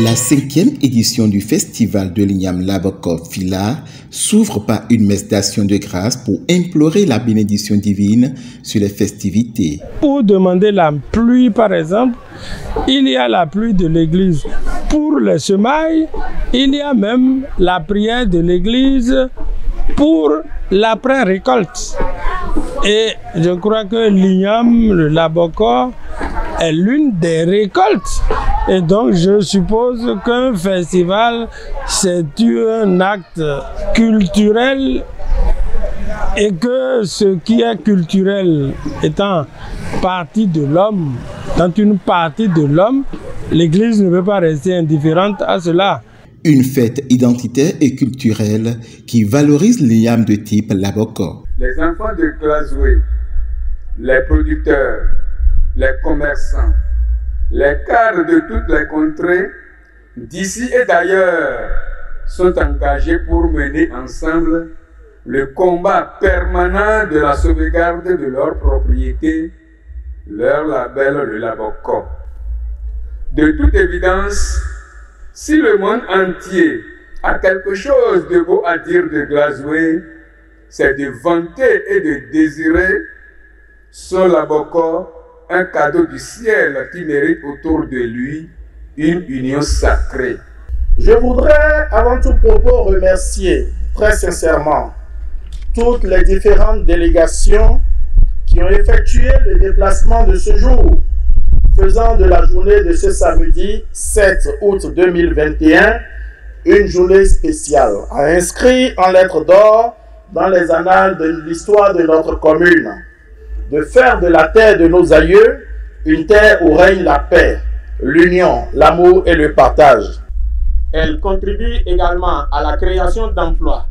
La 5e édition du festival de l'Igname Laboko Fila s'ouvre par une messe d'action de grâce pour implorer la bénédiction divine sur les festivités. Pour demander la pluie, par exemple, il y a la pluie de l'église. Pour les semailles, il y a même la prière de l'église pour l'après-récolte. Et je crois que l'Igname, le Laboko, est l'une des récoltes. Et donc je suppose qu'un festival, c'est un acte culturel et que ce qui est culturel étant partie de l'homme, dans une partie de l'homme, l'Église ne peut pas rester indifférente à cela. Une fête identitaire et culturelle qui valorise l'Igname de type Laboko. Les enfants de Glazoué, les producteurs, les commerçants, les cadres de toutes les contrées, d'ici et d'ailleurs, sont engagés pour mener ensemble le combat permanent de la sauvegarde de leur propriété, leur label, le Laboko. De toute évidence, si le monde entier a quelque chose de beau à dire de Glazoué, c'est de vanter et de désirer son Laboko, un cadeau du ciel qui mérite autour de lui une union sacrée. Je voudrais avant tout propos remercier très sincèrement toutes les différentes délégations qui ont effectué le déplacement de ce jour, faisant de la journée de ce samedi 7 août 2021 une journée spéciale, inscrite en lettres d'or dans les annales de l'histoire de notre commune, de faire de la terre de nos aïeux une terre où règne la paix, l'union, l'amour et le partage. Elle contribue également à la création d'emplois,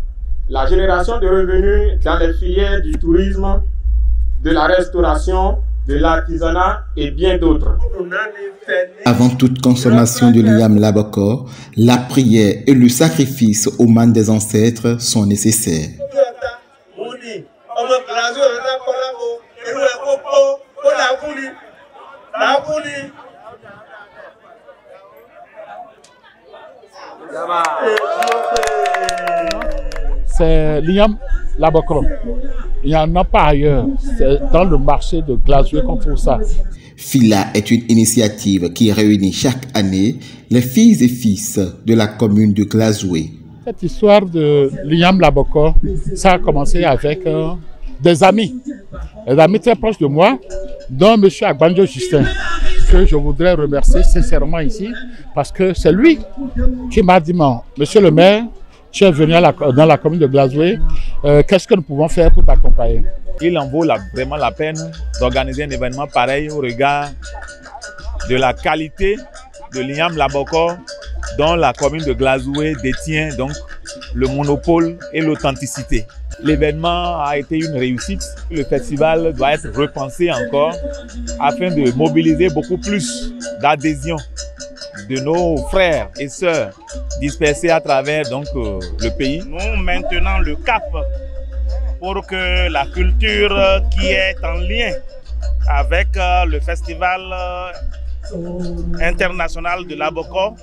la génération de revenus dans les filières du tourisme, de la restauration, de l'artisanat et bien d'autres. Avant toute consommation de l'Igname Laboko, la prière et le sacrifice aux manes des ancêtres sont nécessaires. C'est l'Igname Laboko. Il n'y en a pas ailleurs. C'est dans le marché de Glazoué qu'on trouve ça. Fila est une initiative qui réunit chaque année les filles et fils de la commune de Glazoué. Cette histoire de l'Igname Laboko, ça a commencé avec des amis très proches de moi, dont M. Agbanjo Justin, que je voudrais remercier sincèrement ici, parce que c'est lui qui m'a dit, monsieur le maire, tu es venu dans la commune de Glazoué, qu'est-ce que nous pouvons faire pour t'accompagner? Il en vaut vraiment la peine d'organiser un événement pareil au regard de la qualité de l'Igname Laboko dont la commune de Glazoué détient donc le monopole et l'authenticité. L'événement a été une réussite. Le festival doit être repensé encore afin de mobiliser beaucoup plus d'adhésion de nos frères et sœurs dispersés à travers donc, le pays. Nous maintenons le cap pour que la culture qui est en lien avec le festival international de Laboko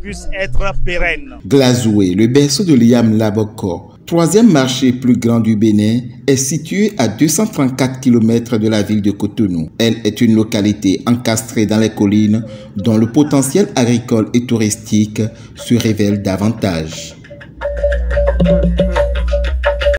puisse être pérenne. Glazoué, le berceau de l'Igname Laboko, troisième marché plus grand du Bénin, est situé à 234 km de la ville de Cotonou. Elle est une localité encastrée dans les collines dont le potentiel agricole et touristique se révèle davantage.